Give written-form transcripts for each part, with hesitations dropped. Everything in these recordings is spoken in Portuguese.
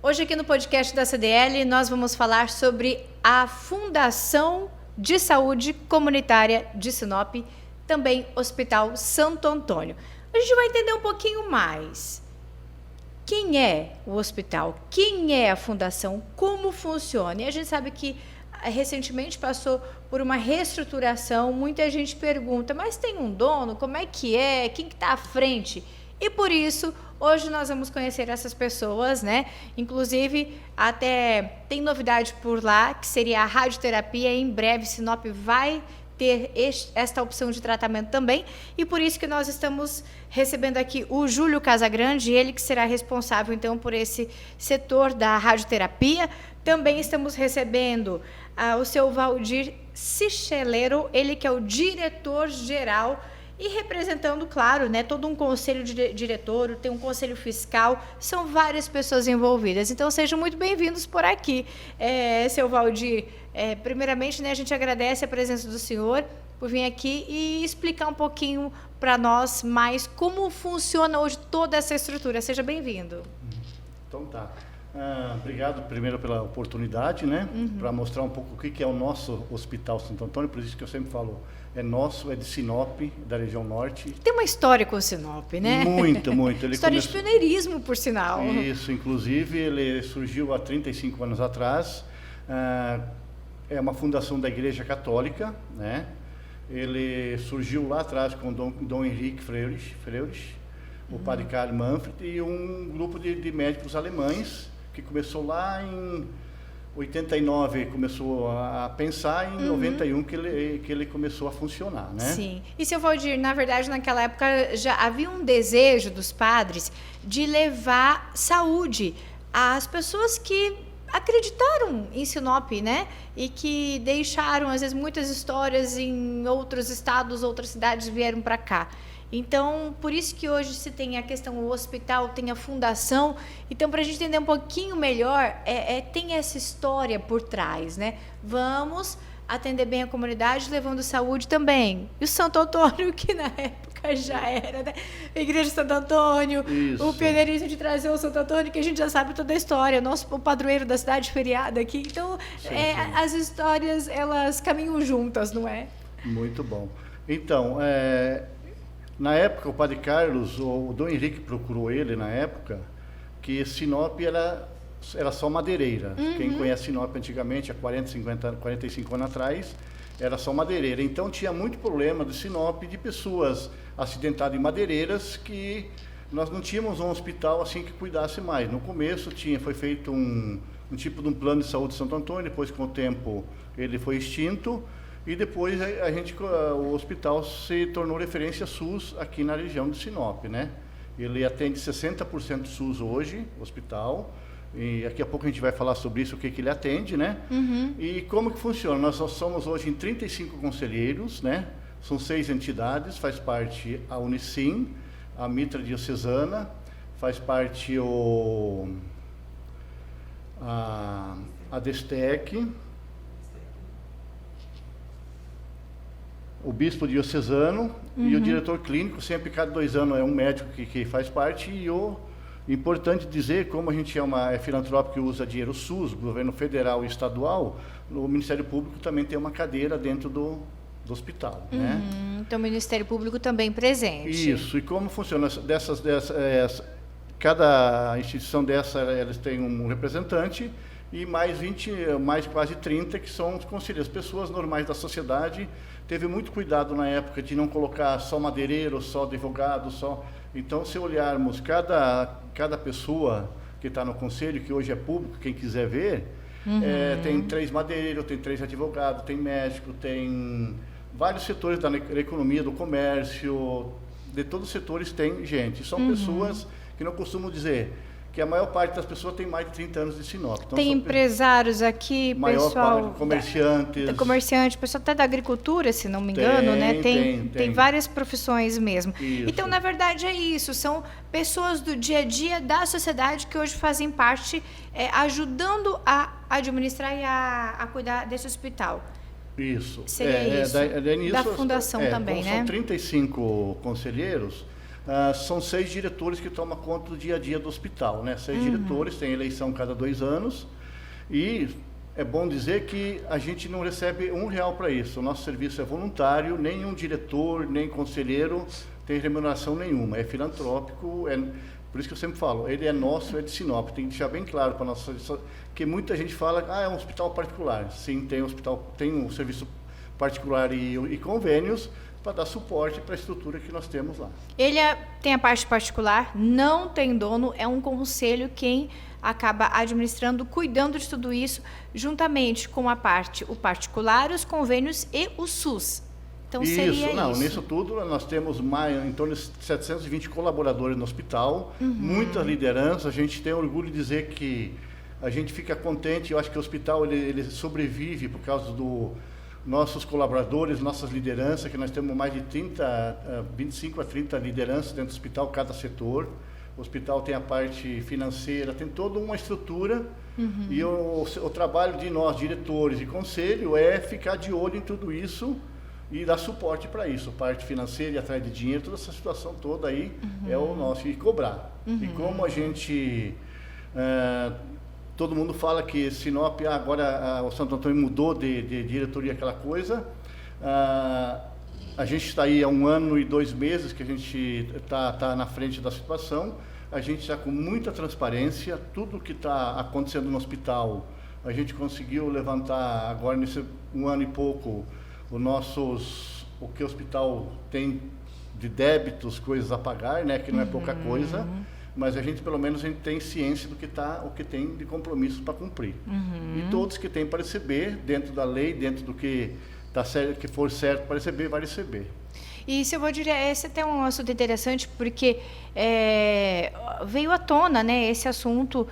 Hoje aqui no podcast da CDL nós vamos falar sobre a Fundação de Saúde Comunitária de Sinop, também Hospital Santo Antônio. A gente vai entender um pouquinho mais. Quem é o hospital? Quem é a fundação? Como funciona? E a gente sabe que recentemente passou por uma reestruturação. Muita gente pergunta, mas tem um dono? Como é que é? Quem que está à frente? E por isso, hoje nós vamos conhecer essas pessoas, né? Inclusive, até tem novidade por lá, que seria a radioterapia. Em breve, Sinop vai ter esta opção de tratamento também, e por isso que nós estamos recebendo aqui o Júlio Casagrande, ele que será responsável, então, por esse setor da radioterapia. Também estamos recebendo o seu Valdir Cicheleiro, ele que é o diretor-geral, e representando, claro, né, todo um conselho de diretor, tem um conselho fiscal, são várias pessoas envolvidas. Então, sejam muito bem-vindos por aqui, seu Valdir. Primeiramente, né, a gente agradece a presença do senhor por vir aqui e explicar um pouquinho para nós mais como funciona hoje toda essa estrutura. Seja bem-vindo. Então tá. Obrigado primeiro pela oportunidade, né, para mostrar um pouco o que é o nosso Hospital Santo Antônio. Por isso que eu sempre falo, é nosso, é de Sinop, da região norte. Tem uma história com o Sinop, né? Muito, muito. História de pioneirismo, por sinal. Isso, inclusive, ele surgiu há 35 anos atrás. É uma fundação da Igreja Católica, né? Ele surgiu lá atrás com Dom Henrique Freulich, o padre Karl Manfred e um grupo de médicos alemães que começou lá em 89, começou a pensar, em 91 que ele começou a funcionar, né? Sim. E, seu Valdir, na verdade, naquela época já havia um desejo dos padres de levar saúde às pessoas que acreditaram em Sinop, né? E que deixaram, às vezes, muitas histórias em outros estados, outras cidades vieram para cá. Então, por isso que hoje se tem a questão, o hospital tem a fundação. Então, para a gente entender um pouquinho melhor, tem essa história por trás, né? Vamos atender bem a comunidade, levando saúde também. E o Santo Antônio, que na época já era, né? A Igreja de Santo Antônio, Isso. O pioneirismo de trazer o Santo Antônio, que a gente já sabe toda a história, o padroeiro da cidade, feriado aqui. Então, sim. As histórias, elas caminham juntas, não é? Muito bom. Então, na época, o padre Carlos, o Dom Henrique procurou ele na época, que Sinop era só madeireira. Quem conhece Sinop antigamente, há 45 anos atrás, era só madeireira. Então tinha muito problema de Sinop, de pessoas acidentadas em madeireiras, que nós não tínhamos um hospital assim que cuidasse mais. No começo foi feito um tipo de um plano de saúde de Santo Antônio, depois com o tempo ele foi extinto, e depois o hospital se tornou referência SUS aqui na região de Sinop, né? Ele atende 60% SUS hoje, o hospital. E daqui a pouco a gente vai falar sobre isso, o que ele atende, né? E como que funciona? Nós somos hoje em 35 conselheiros, né? São 6 entidades, faz parte a Unicim, a Mitra Diocesana, faz parte a Destec, o Bispo Diocesano e o diretor clínico, sempre cada 2 anos é um médico que faz parte, e importante dizer, como a gente é filantrópico que usa dinheiro SUS, governo federal e estadual, o Ministério Público também tem uma cadeira dentro do hospital, né? Então, o Ministério Público também presente. Isso, e como funciona? Cada instituição elas têm um representante e mais quase 30 que são os conselheiros, pessoas normais da sociedade. Teve muito cuidado na época de não colocar só madeireiro, só advogado, só... Então, se olharmos cada pessoa que está no conselho, que hoje é público, quem quiser ver, tem 3 madeireiros, tem 3 advogados, tem médico, tem vários setores da economia, do comércio, de todos os setores tem gente. São pessoas que não costumam dizer que a maior parte das pessoas tem mais de 30 anos de Sinop. Então, tem empresários aqui, pessoal... Comerciantes. Pessoal até da agricultura, se não me engano, né? Tem várias profissões mesmo. Isso. Então, na verdade, é isso. São pessoas do dia a dia da sociedade que hoje fazem parte, ajudando a administrar e a cuidar desse hospital. Isso. Seria isso. Da fundação também, né? São 35 conselheiros. são 6 diretores que tomam conta do dia a dia do hospital, né? 6 diretores, tem eleição cada 2 anos, e é bom dizer que a gente não recebe R$1 para isso. O nosso serviço é voluntário, nenhum diretor, nem conselheiro tem remuneração nenhuma, é filantrópico, por isso que eu sempre falo, ele é nosso, é de Sinop, tem que deixar bem claro para nossa, que muita gente fala, é um hospital particular. Sim, tem um serviço particular e convênios para dar suporte para a estrutura que nós temos lá. Ele tem a parte particular, não tem dono, é um conselho quem acaba administrando, cuidando de tudo isso, juntamente com o particular, os convênios e o SUS. Então seria isso. Nisso tudo nós temos em torno de 720 colaboradores no hospital, muita liderança. A gente tem orgulho de dizer que a gente fica contente. Eu acho que o hospital ele sobrevive por causa dos nossos colaboradores, nossas lideranças, que nós temos mais de 25 a 30 lideranças dentro do hospital, cada setor. O hospital tem a parte financeira, tem toda uma estrutura, e o trabalho de nós, diretores e conselho, é ficar de olho em tudo isso e dar suporte para isso, parte financeira e atrás de dinheiro, toda essa situação toda aí é o nosso, e cobrar. E como a gente, todo mundo fala que Sinop, agora o Santo Antônio mudou de diretoria, aquela coisa, a gente está aí há 1 ano e 2 meses que a gente está na frente da situação, a gente está com muita transparência, tudo que está acontecendo no hospital, a gente conseguiu levantar agora nesse 1 ano e pouco, o que o hospital tem de débitos, coisas a pagar, né, que não é pouca coisa, mas a gente pelo menos tem ciência do o que tem de compromisso para cumprir. E todos que têm para receber, dentro da lei, dentro do que que for certo para receber, vai receber. E se eu vou dizer, esse é até um assunto interessante, porque veio à tona, né, esse assunto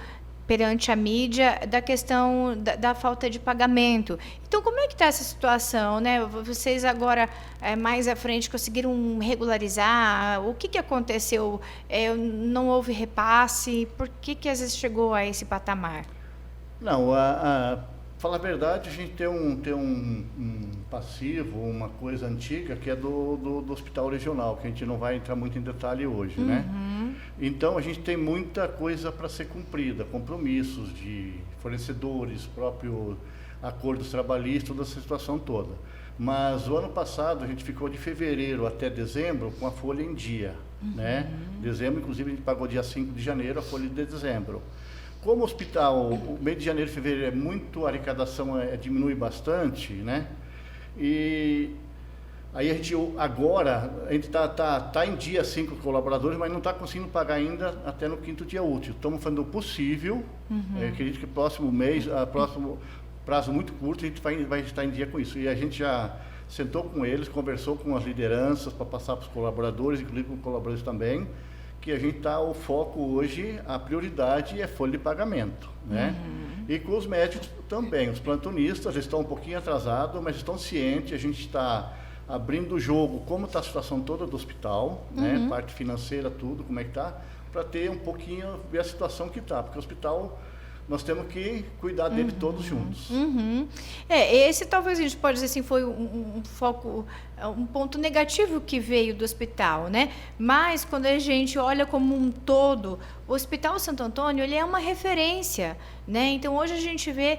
perante a mídia da questão da falta de pagamento. Então, como é que está essa situação, né? Vocês agora, mais à frente, conseguiram regularizar? O que aconteceu? Não houve repasse? Por que às vezes chegou a esse patamar? Não, falar a verdade, a gente tem um passivo, uma coisa antiga, que é do hospital regional, que a gente não vai entrar muito em detalhe hoje, né? Então, a gente tem muita coisa para ser cumprida, compromissos de fornecedores, próprio acordos trabalhistas, toda essa situação toda. Mas o ano passado, a gente ficou de fevereiro até dezembro com a folha em dia, né? Dezembro, inclusive, a gente pagou dia 5 de janeiro a folha de dezembro. Como o hospital, o mês de janeiro e fevereiro a arrecadação diminui bastante, né? E aí a gente está em dia 5 colaboradores, mas não está conseguindo pagar ainda até no 5º dia útil. Estamos fazendo o possível, acredito que próximo mês, próximo prazo muito curto, a gente vai estar em dia com isso. E a gente já sentou com eles, conversou com as lideranças para passar para os colaboradores, inclusive com os colaboradores também, que a gente está, o foco hoje, a prioridade é folha de pagamento, né? E com os médicos também, os plantonistas estão um pouquinho atrasados, mas estão cientes, a gente está abrindo o jogo, como está a situação toda do hospital, né? Parte financeira, tudo, como é que está, para ter um pouquinho, ver a situação que está, porque o hospital, nós temos que cuidar dele todos juntos. Esse talvez a gente pode dizer assim, foi um foco, um ponto negativo que veio do hospital, né? Mas quando a gente olha como um todo, o Hospital Santo Antônio, ele é uma referência, né? Então hoje a gente vê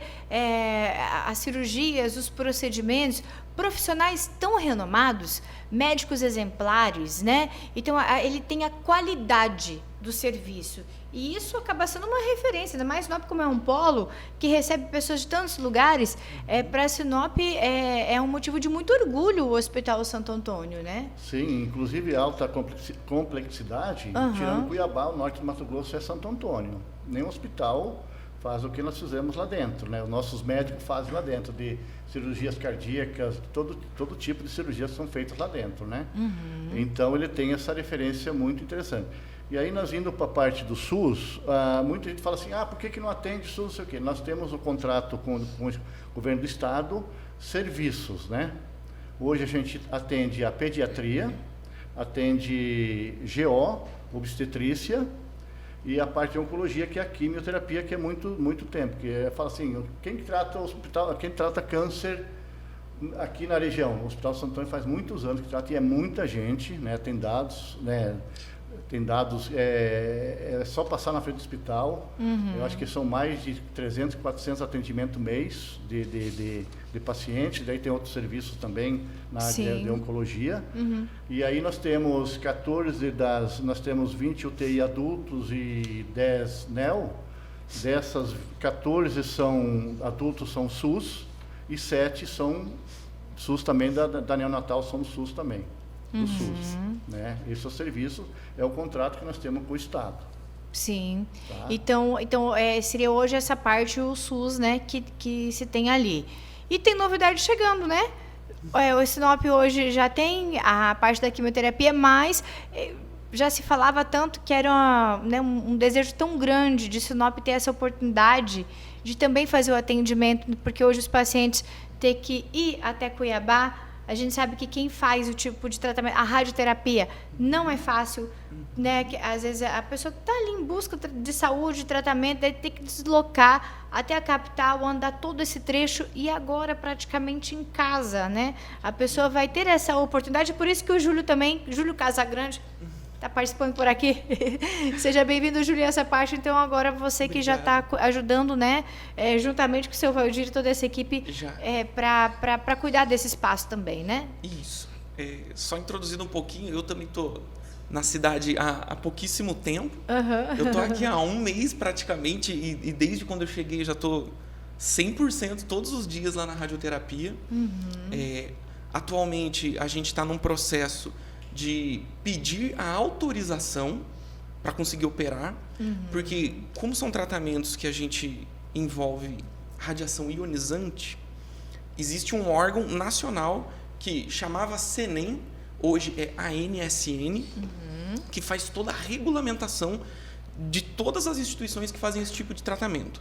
as cirurgias, os procedimentos, profissionais tão renomados, médicos exemplares, né? Então ele tem a qualidade do serviço. E isso acaba sendo uma referência, ainda mais Sinop, como é um polo que recebe pessoas de tantos lugares. Para Sinop é um motivo de muito orgulho o Hospital Santo Antônio, né? Sim, inclusive alta complexidade, tirando Cuiabá, o norte do Mato Grosso é Santo Antônio. Nenhum hospital faz o que nós fizemos lá dentro, né? Os nossos médicos fazem lá dentro, de cirurgias cardíacas, todo tipo de cirurgias são feitas lá dentro, né? Então ele tem essa referência muito interessante. E aí nós indo para a parte do SUS, muita gente fala assim, por que não atende SUS, não sei o quê. Nós temos o contrato com o governo do estado, serviços, né? Hoje a gente atende a pediatria, atende GO, obstetrícia, e a parte de oncologia, que é a quimioterapia, que é muito tempo. Que fala assim, quem trata câncer aqui na região? O Hospital Santo Antônio faz muitos anos que trata, e é muita gente, né? Tem dados, né? tem dados, é só passar na frente do hospital. Eu acho que são mais de 300, 400 atendimentos mês de pacientes. Daí tem outros serviços também na área de oncologia. E aí nós temos 20 UTI adultos e 10 NEO. Dessas 14 adultos são SUS e 7 são SUS também, da neonatal são SUS também. Do SUS, né? Esse é o serviço, é o contrato que nós temos com o Estado. Sim. Tá? Então seria hoje essa parte, o SUS, né, que se tem ali. E tem novidade chegando, né? O Sinop hoje já tem a parte da quimioterapia, mas já se falava tanto que era um desejo tão grande de Sinop ter essa oportunidade de também fazer o atendimento, porque hoje os pacientes têm que ir até Cuiabá. A gente sabe que quem faz o tipo de tratamento, a radioterapia, não é fácil, né? Que, às vezes a pessoa está ali em busca de saúde, de tratamento, daí tem que deslocar até a capital, andar todo esse trecho e agora praticamente em casa, né? A pessoa vai ter essa oportunidade, por isso que o Júlio Casagrande está participando por aqui. Seja bem-vindo, Júlio, a essa parte. Então, agora você que já está ajudando, né, juntamente com o seu Valdir e toda essa equipe, para cuidar desse espaço também, né? Isso. Só introduzindo um pouquinho, eu também estou na cidade há pouquíssimo tempo. Eu estou aqui há um mês praticamente e desde quando eu cheguei já estou 100% todos os dias lá na radioterapia. Atualmente, a gente está num processo de pedir a autorização para conseguir operar, porque como são tratamentos que a gente envolve radiação ionizante, existe um órgão nacional que chamava CENEM, hoje é ANSN, que faz toda a regulamentação de todas as instituições que fazem esse tipo de tratamento.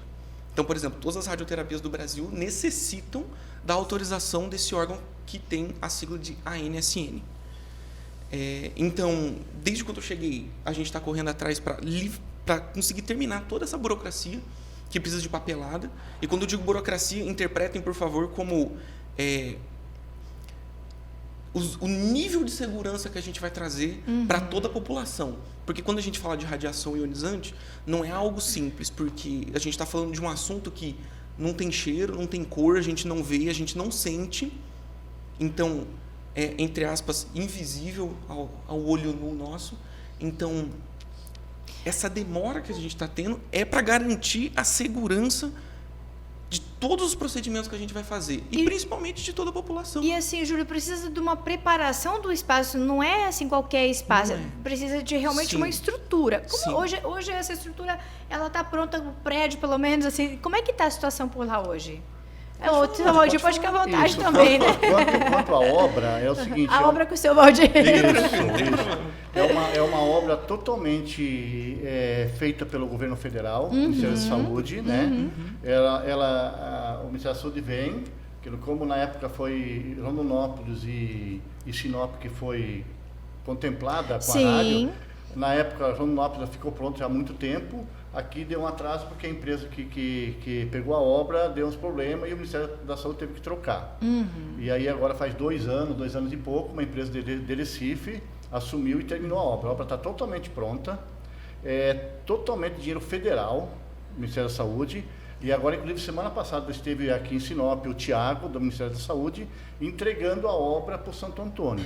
Então, por exemplo, todas as radioterapias do Brasil necessitam da autorização desse órgão que tem a sigla de ANSN. Então, desde quando eu cheguei, a gente está correndo atrás para conseguir terminar toda essa burocracia que precisa de papelada. E quando eu digo burocracia, interpretem, por favor, como o nível de segurança que a gente vai trazer para toda a população. Porque quando a gente fala de radiação ionizante, não é algo simples, porque a gente está falando de um assunto que não tem cheiro, não tem cor, a gente não vê, a gente não sente. Então, entre aspas, invisível ao olho nu nosso. Então, essa demora que a gente está tendo é para garantir a segurança de todos os procedimentos que a gente vai fazer. E principalmente de toda a população. E assim, Júlio, precisa de uma preparação do espaço. Não é assim qualquer espaço. Precisa de realmente uma estrutura. Como hoje essa estrutura ela está pronta, o prédio pelo menos. Assim, como é que está a situação por lá hoje? O seu Valdir pode ficar à vontade isso. Também, né? Quanto à obra, é o seguinte... A obra com o seu Valdir. É uma obra totalmente feita pelo governo federal, Ministério da Saúde, né? O Ministério da Saúde vem, como na época foi Rondonópolis e Sinop que foi contemplada com a rádio. Na época, Rondonópolis ficou pronto já há muito tempo. Aqui deu um atraso porque a empresa que pegou a obra deu uns problemas e o Ministério da Saúde teve que trocar. E aí agora faz 2 anos e pouco, uma empresa de Recife assumiu e terminou a obra. A obra está totalmente pronta, totalmente dinheiro federal, Ministério da Saúde. E agora, inclusive, semana passada esteve aqui em Sinop o Tiago, do Ministério da Saúde, entregando a obra para o Santo Antônio.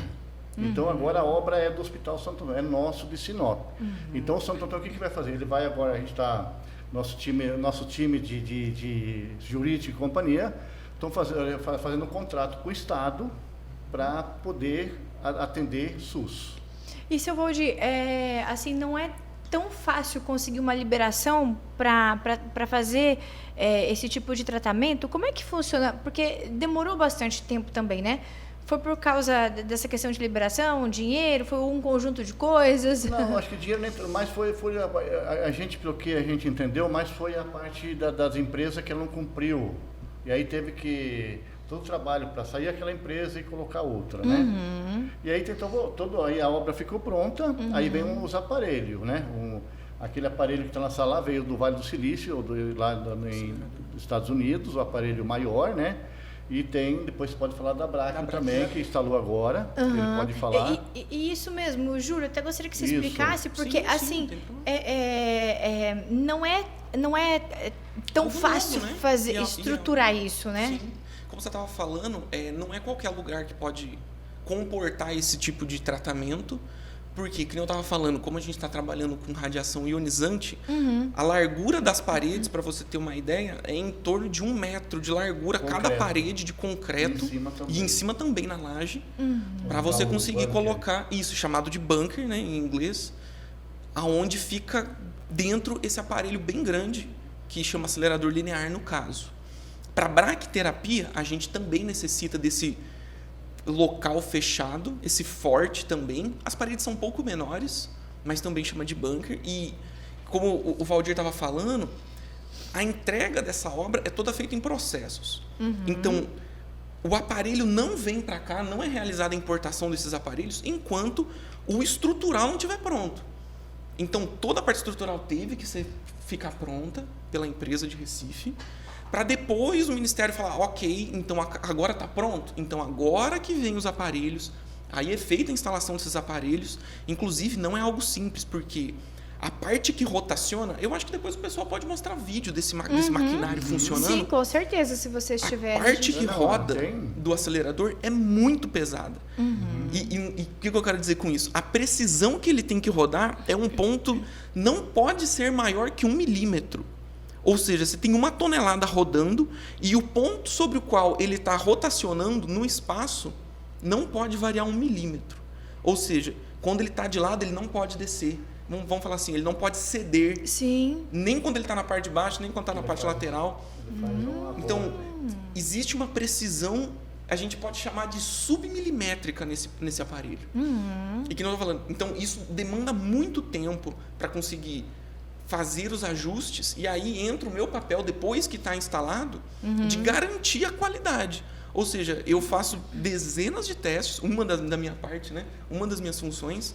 Então, agora a obra é do Hospital Santo Antônio, é nosso de Sinop. Então, o Santo Antônio, o que vai fazer? Ele vai agora, a gente está, nosso time de jurídico e companhia, estão fazendo um contrato com o Estado para poder atender SUS. E, seu Valdir, assim, não é tão fácil conseguir uma liberação para fazer esse tipo de tratamento? Como é que funciona? Porque demorou bastante tempo também, né? Foi por causa dessa questão de liberação, dinheiro, foi um conjunto de coisas? Não, acho que dinheiro nem, mas foi a gente, pelo que a gente entendeu, mas foi a parte das empresas que ela não cumpriu. E aí teve que todo o trabalho para sair aquela empresa e colocar outra, né? E aí aí a obra ficou pronta, aí vem os aparelhos, né? Aquele aparelho que está na sala veio do Vale do Silício, lá nos Estados Unidos, o aparelho maior, né? E depois você pode falar da Bracken também, que instalou agora, que ele pode falar. E isso mesmo, Júlio, até gostaria que você Isso. explicasse, porque Sim, assim, não tem problema. não é tão Algo fácil novo, né? fazer, E estruturar isso, né? Sim. Como você estava falando, não é qualquer lugar que pode comportar esse tipo de tratamento, porque, como eu estava falando, como a gente está trabalhando com radiação ionizante, a largura das paredes, para você ter uma ideia, é em torno de 1 metro de largura Concreto. cada parede de concreto e em cima também na laje, para você conseguir colocar isso, chamado de bunker, né, em inglês, aonde fica dentro esse aparelho bem grande, que chama acelerador linear no caso. Para braquiterapia, a gente também necessita desse local fechado, esse forte também. As paredes são um pouco menores, mas também chama de bunker. E como o Valdir estava falando, a entrega dessa obra é toda feita em processos. Então, o aparelho não vem para cá, não é realizada a importação desses aparelhos enquanto o estrutural não estiver pronto. Então, toda a parte estrutural teve que ficar pronta pela empresa de Recife, para depois o Ministério falar, ok, então agora está pronto, então agora que vem os aparelhos, aí é feita a instalação desses aparelhos, inclusive não é algo simples, porque a parte que rotaciona, eu acho que depois o pessoal pode mostrar vídeo desse maquinário funcionando. Sim, com certeza, se vocês tiverem. A parte que roda do acelerador é muito pesada. E o que eu quero dizer com isso? A precisão que ele tem que rodar é um ponto, não pode ser maior que 1 milímetro. Ou seja, você tem 1 tonelada rodando e o ponto sobre o qual ele está rotacionando no espaço não pode variar 1 milímetro. Ou seja, quando ele está de lado, ele não pode descer. Vamos falar assim, ele não pode ceder. Sim. Nem quando ele está na parte de baixo, nem quando está na parte lateral. Então, existe uma precisão, a gente pode chamar de submilimétrica nesse aparelho. E que não estou falando. Então, isso demanda muito tempo para conseguir fazer os ajustes, e aí entra o meu papel, depois que está instalado, de garantir a qualidade. Ou seja, eu faço dezenas de testes, da minha parte, né? Uma das minhas funções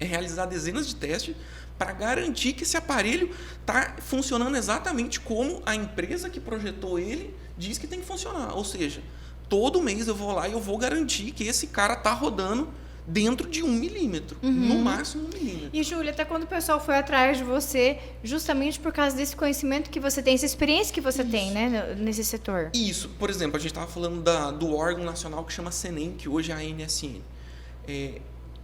é realizar dezenas de testes para garantir que esse aparelho está funcionando exatamente como a empresa que projetou ele diz que tem que funcionar. Ou seja, todo mês eu vou lá e eu vou garantir que esse cara está rodando dentro de 1 milímetro, no máximo 1 milímetro. E, Júlia, até quando o pessoal foi atrás de você, justamente por causa desse conhecimento que você tem, essa experiência que você tem, né, nesse setor? Isso. Por exemplo, a gente estava falando do órgão nacional que chama CENEM, que hoje é a ANSN.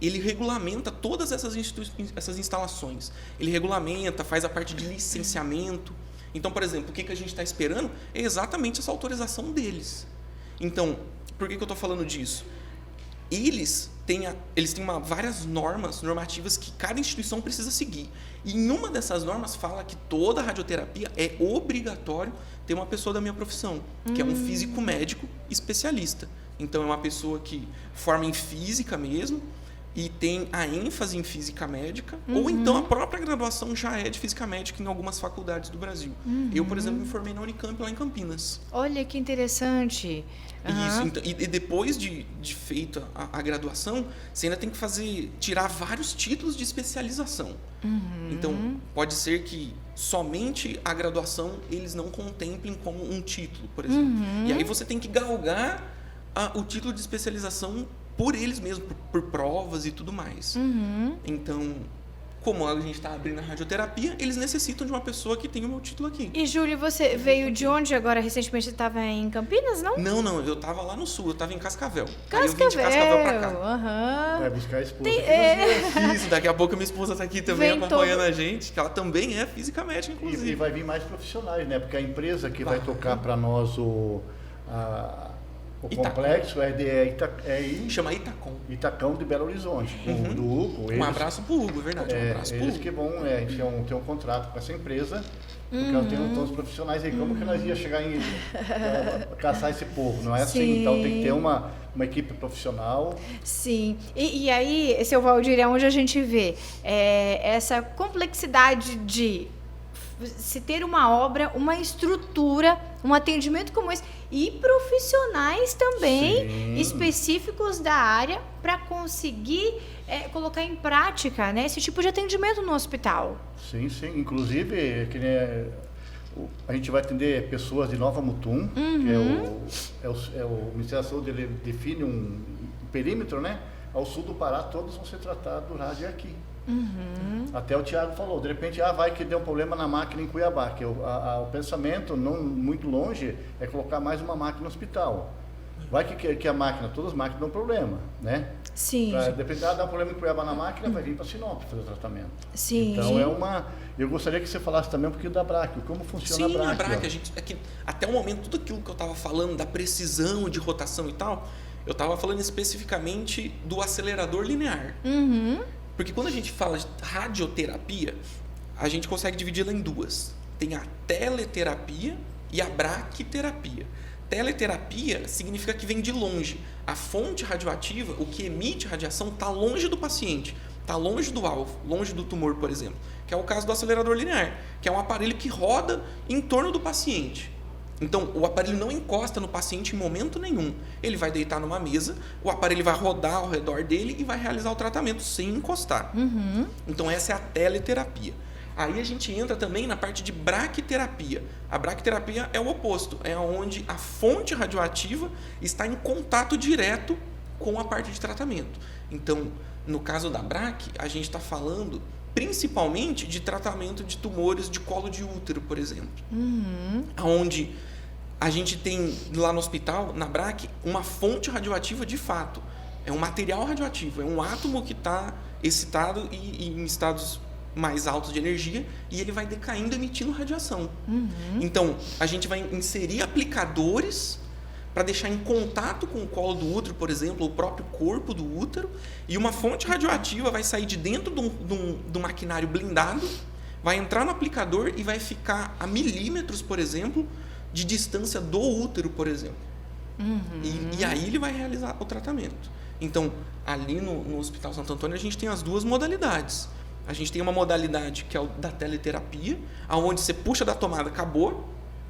Ele regulamenta todas essas instalações. Ele regulamenta, faz a parte de licenciamento. Então, por exemplo, o que a gente está esperando é exatamente essa autorização deles. Então, por que eu estou falando disso? Eles têm várias normativas que cada instituição precisa seguir. E em uma dessas normas fala que toda radioterapia é obrigatório ter uma pessoa da minha profissão, que é um físico médico especialista. Então, é uma pessoa que forma em física mesmo e tem a ênfase em física médica, ou então a própria graduação já é de física médica em algumas faculdades do Brasil. Eu, por exemplo, me formei na Unicamp, lá em Campinas. Olha que interessante. Isso, então, e depois de feita a graduação, você ainda tem que tirar vários títulos de especialização. Então, pode ser que somente a graduação eles não contemplem como um título, por exemplo. E aí você tem que galgar o título de especialização por eles mesmos, por provas e tudo mais. Então, como a gente está abrindo a radioterapia, eles necessitam de uma pessoa que tenha o meu título aqui. E, Júlio, você veio de onde agora? Recentemente você estava em Campinas, não? Não, eu estava lá no sul, eu estava em Cascavel. Cascavel, aí eu vim de Cascavel para cá. Vai buscar a esposa. Isso, daqui a pouco a minha esposa está aqui também acompanhando a gente, que ela também é física médica, inclusive. E vai vir mais profissionais, né? Porque a empresa que vai tocar para nós o complexo chama Itacom. Itacom de Belo Horizonte, do Hugo. Um abraço pro Hugo, verdade. Um abraço pro Hugo. Hugo. Que vão ter um contrato com essa empresa, porque ela tem todos os profissionais aí. Como que nós ia chegar em caçar esse povo? Não é assim, então tem que ter uma equipe profissional. Sim. E aí, seu Valdir, é onde a gente vê essa complexidade de se ter uma obra, uma estrutura, um atendimento como esse e profissionais também específicos da área para conseguir colocar em prática, né, esse tipo de atendimento no hospital. Sim. Inclusive, A gente vai atender pessoas de Nova Mutum, que o Ministério da Saúde, ele define um perímetro, né? Ao sul do Pará, todos vão ser tratados do rádio aqui. Até o Tiago falou, de repente, vai que deu um problema na máquina em Cuiabá, que o pensamento, não muito longe, é colocar mais uma máquina no hospital. Vai que a máquina, todas as máquinas dão problema, né? Sim. Depende, dá um problema em Cuiabá na máquina, vai vir para Sinop fazer o tratamento. Sim. Então eu gostaria que você falasse também um pouquinho da BRAC, como funciona a BRAC. A gente, até o momento, tudo aquilo que eu estava falando, da precisão de rotação e tal, eu estava falando especificamente do acelerador linear. Porque quando a gente fala de radioterapia, a gente consegue dividi-la em duas. Tem a teleterapia e a braquiterapia. Teleterapia significa que vem de longe. A fonte radioativa, o que emite radiação, está longe do paciente, está longe do alvo, longe do tumor, por exemplo. Que é o caso do acelerador linear, que é um aparelho que roda em torno do paciente. Então, o aparelho não encosta no paciente em momento nenhum. Ele vai deitar numa mesa, o aparelho vai rodar ao redor dele e vai realizar o tratamento sem encostar. Então, essa é a teleterapia. Aí a gente entra também na parte de braquiterapia. A braquiterapia é o oposto, é onde a fonte radioativa está em contato direto com a parte de tratamento. Então, no caso da braque, a gente está falando principalmente de tratamento de tumores de colo de útero, por exemplo. Onde a gente tem lá no hospital, na braque, uma fonte radioativa de fato. É um material radioativo, é um átomo que está excitado e em estados mais altos de energia, e ele vai decaindo, emitindo radiação. Então, a gente vai inserir aplicadores para deixar em contato com o colo do útero, por exemplo, o próprio corpo do útero, e uma fonte radioativa vai sair de dentro de um maquinário blindado, vai entrar no aplicador e vai ficar a milímetros, por exemplo, de distância do útero, por exemplo. E aí ele vai realizar o tratamento. Então, ali no Hospital Santo Antônio, a gente tem as duas modalidades. A gente tem uma modalidade que é o da teleterapia, onde você puxa da tomada, acabou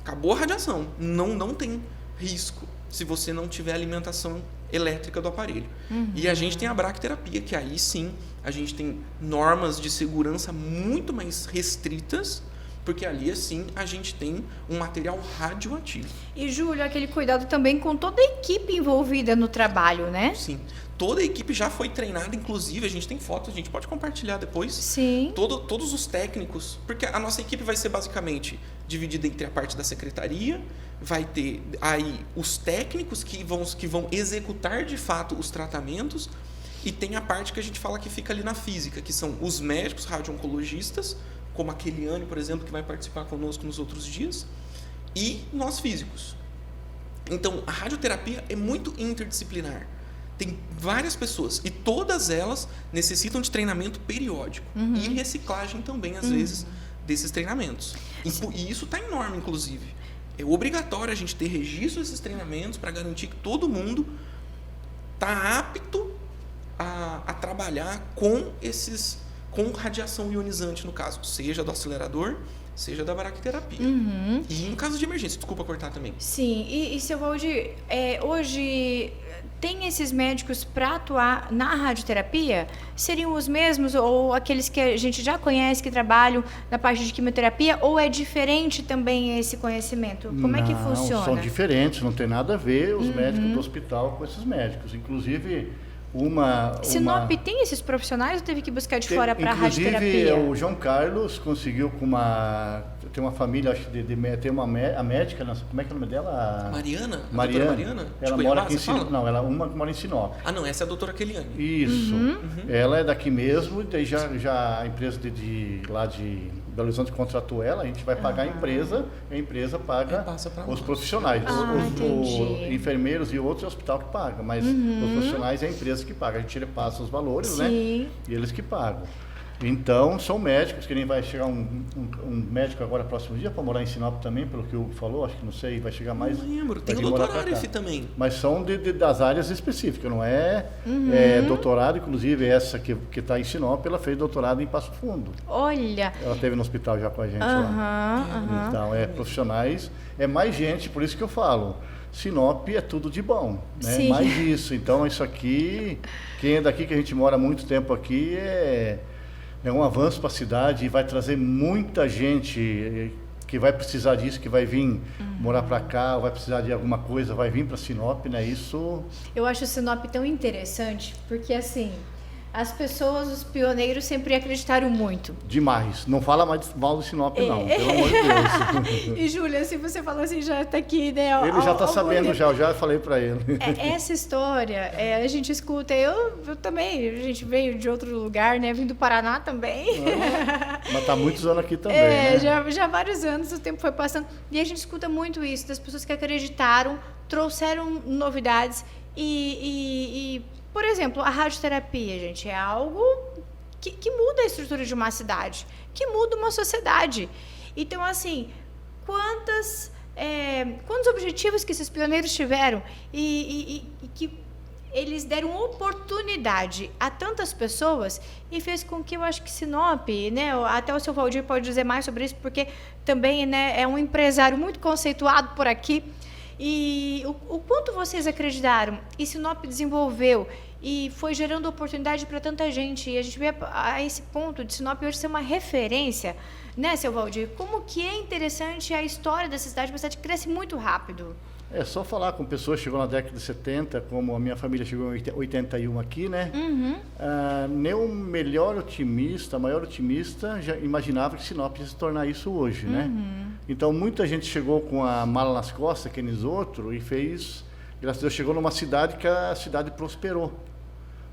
a radiação. Não tem risco se você não tiver alimentação elétrica do aparelho. E a gente tem a braquiterapia, que aí sim a gente tem normas de segurança muito mais restritas, porque ali assim a gente tem um material radioativo. E, Júlio, aquele cuidado também com toda a equipe envolvida no trabalho, né? Sim. Toda a equipe já foi treinada, inclusive, a gente tem fotos, a gente pode compartilhar depois. Sim. Todos os técnicos, porque a nossa equipe vai ser basicamente dividida entre a parte da secretaria, vai ter aí os técnicos que vão executar de fato os tratamentos, e tem a parte que a gente fala que fica ali na física, que são os médicos radio-oncologistas, como a Keliane, por exemplo, que vai participar conosco nos outros dias, e nós físicos. Então, a radioterapia é muito interdisciplinar. Tem várias pessoas e todas elas necessitam de treinamento periódico e reciclagem também, às vezes, desses treinamentos. E isso está em norma, inclusive. É obrigatório a gente ter registro desses treinamentos para garantir que todo mundo está apto a trabalhar com radiação ionizante, no caso, seja do acelerador, seja da braquiterapia. E em caso de emergência, desculpa cortar também. Sim, e seu Valdir, hoje tem esses médicos para atuar na radioterapia? Seriam os mesmos ou aqueles que a gente já conhece, que trabalham na parte de quimioterapia, ou é diferente também esse conhecimento? Como é que funciona? São diferentes, não tem nada a ver os médicos do hospital com esses médicos. Inclusive, Sinop tem esses profissionais ou teve que buscar de fora para a radioterapia? Inclusive, o João Carlos conseguiu tem uma família, acho que tem a médica, como é que é o nome dela? Mariana? Mariana? Ela mora aqui em Sinop. Não, uma que mora em Sinop. Não, essa é a doutora Keliane. Isso. Ela é daqui mesmo, e daí já a empresa lá de Belo Horizonte contratou ela, a gente vai pagar a empresa paga os profissionais. Os enfermeiros e outros é o hospital que paga, mas os profissionais é a empresa que paga. A gente passa os valores, né? E eles que pagam. Então, são médicos, que nem vai chegar um médico agora próximo dia para morar em Sinop também, pelo que o Hugo falou, acho que não sei, vai chegar mais... Não lembro, tem o doutor Arif também. Mas são das áreas específicas, não é, doutorado, inclusive essa que está em Sinop, ela fez doutorado em Passo Fundo. Olha! Ela esteve no hospital já com a gente lá. Então, profissionais, é mais gente, por isso que eu falo, Sinop é tudo de bom, né? Sim. Mais isso. Então, isso aqui, quem é daqui, que a gente mora há muito tempo aqui, é um avanço para a cidade e vai trazer muita gente que vai precisar disso, que vai vir morar para cá, vai precisar de alguma coisa, vai vir para Sinop, né? Isso... Eu acho o Sinop tão interessante, porque assim, as pessoas, os pioneiros sempre acreditaram muito. Demais. Não fala mais mal do Sinop, não, pelo amor de Deus. E, Júlia, se você falou assim, já está aqui, né? Ele já está sabendo, eu já falei para ele. Essa história, a gente escuta, eu também, a gente veio de outro lugar, né? Vim do Paraná também. Mas está muitos anos aqui também, né? já há vários anos, o tempo foi passando. E a gente escuta muito isso, das pessoas que acreditaram, trouxeram novidades e por exemplo, a radioterapia, gente, é algo que muda a estrutura de uma cidade, que muda uma sociedade. Então, assim, quantos objetivos que esses pioneiros tiveram e que eles deram oportunidade a tantas pessoas e fez com que eu acho que Sinop, né, até o seu Valdir pode dizer mais sobre isso, porque também, né, é um empresário muito conceituado por aqui. E o quanto vocês acreditaram e Sinop desenvolveu e foi gerando oportunidade para tanta gente. E a gente vê a esse ponto de Sinop hoje ser uma referência, né, seu Valdir? Como que é interessante a história dessa cidade, uma cidade que cresce muito rápido. É só falar com pessoas que chegou na década de 70, como a minha família chegou em 81 aqui, né? Nem o maior otimista já imaginava que Sinop ia se tornar isso hoje, né? Então, muita gente chegou com a mala nas costas, que nem outros, e fez, graças a Deus, chegou numa cidade que a cidade prosperou.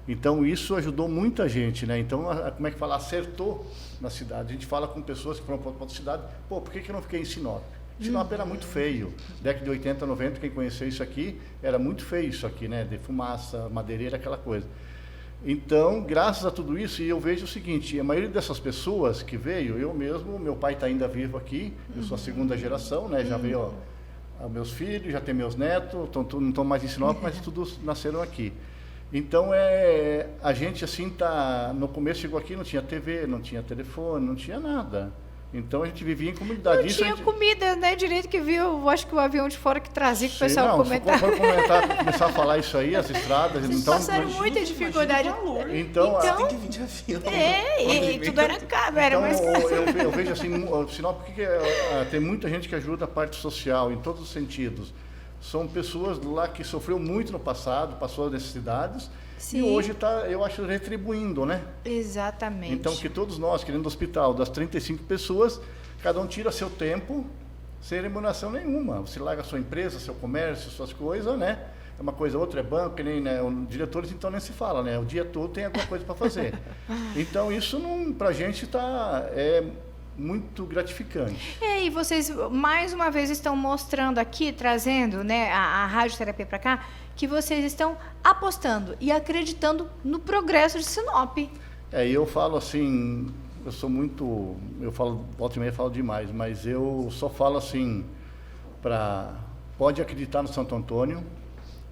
Então, isso ajudou muita gente, né? Então, como é que fala? Acertou na cidade. A gente fala com pessoas que foram para outra cidade, pô, por que eu não fiquei em Sinop? Sinop era muito feio. Década de 80, 90, quem conheceu isso aqui, era muito feio isso aqui, né? De fumaça, madeireira, aquela coisa. Então, graças a tudo isso, e eu vejo o seguinte, a maioria dessas pessoas que veio, eu mesmo, meu pai está ainda vivo aqui, eu sou a segunda geração, né? Já veio meus filhos, já tem meus netos, não estão mais em Sinop, mas todos nasceram aqui. Então, a gente assim no começo chegou aqui, não tinha TV, não tinha telefone, não tinha nada. Então a gente vivia em comunidade. Não tinha comida, né? Direito que viu, acho que o avião de fora que trazia, que o pessoal comentava. Começar a falar isso aí, as estradas. Vocês passaram muita dificuldade. Então tem que vir de avião. E tudo era caro, era mais caro. Eu vejo assim, Sinop, porque tem muita gente que ajuda a parte social, em todos os sentidos. São pessoas lá que sofreu muito no passado, passou as necessidades. Sim. E hoje está, eu acho, retribuindo, né? Exatamente. Então, que todos nós, que dentro do hospital, das 35 pessoas, cada um tira seu tempo, sem remuneração nenhuma. Você larga a sua empresa, seu comércio, suas coisas, né? É uma coisa, outra é banco, que nem, né? Os diretores, então, nem se fala, né? O dia todo tem alguma coisa para fazer. Então, isso, para a gente, é muito gratificante. E vocês, mais uma vez, estão mostrando aqui, trazendo, né, a radioterapia para cá, que vocês estão apostando e acreditando no progresso de Sinop. Eu falo assim, eu falo, volta e meia falo demais, mas eu só falo assim, pode acreditar no Santo Antônio,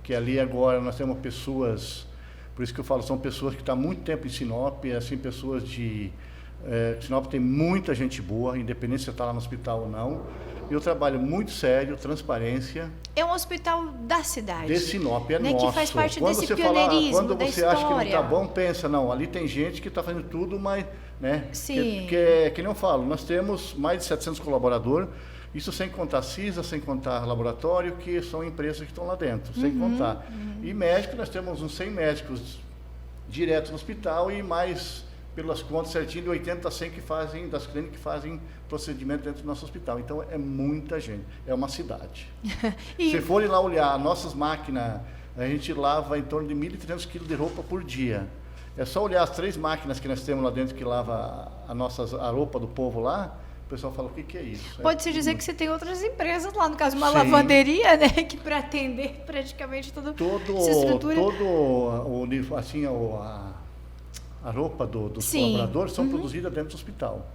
que ali agora nós temos pessoas, por isso que eu falo, são pessoas que estão há muito tempo em Sinop, assim, pessoas Sinop tem muita gente boa, independente se você está lá no hospital ou não. Eu trabalho muito sério, transparência. É um hospital da cidade. De Sinop, é nosso. Que faz parte desse pioneirismo, quando da você história. acha que não está bom, pensa, não, ali tem gente que está fazendo tudo, mas, né? Sim. Que nem eu falo, nós temos mais de 700 colaboradores, isso sem contar CISA, sem contar laboratório, que são empresas que estão lá dentro, sem contar. E médicos, nós temos uns 100 médicos direto no hospital e mais, pelas contas certinho, de 80 a 100 das clínicas que fazem procedimento dentro do nosso hospital. Então, é muita gente, é uma cidade. Se forem lá olhar, nossas máquinas, a gente lava em torno de 1.300 quilos de roupa por dia. É só olhar as 3 máquinas que nós temos lá dentro que lava a roupa do povo lá, o pessoal fala, o que é isso? Pode-se dizer que você tem outras empresas lá, no caso, uma lavanderia, né, que para atender praticamente essa estrutura. Assim, a roupa dos colaboradores são produzidas dentro do hospital.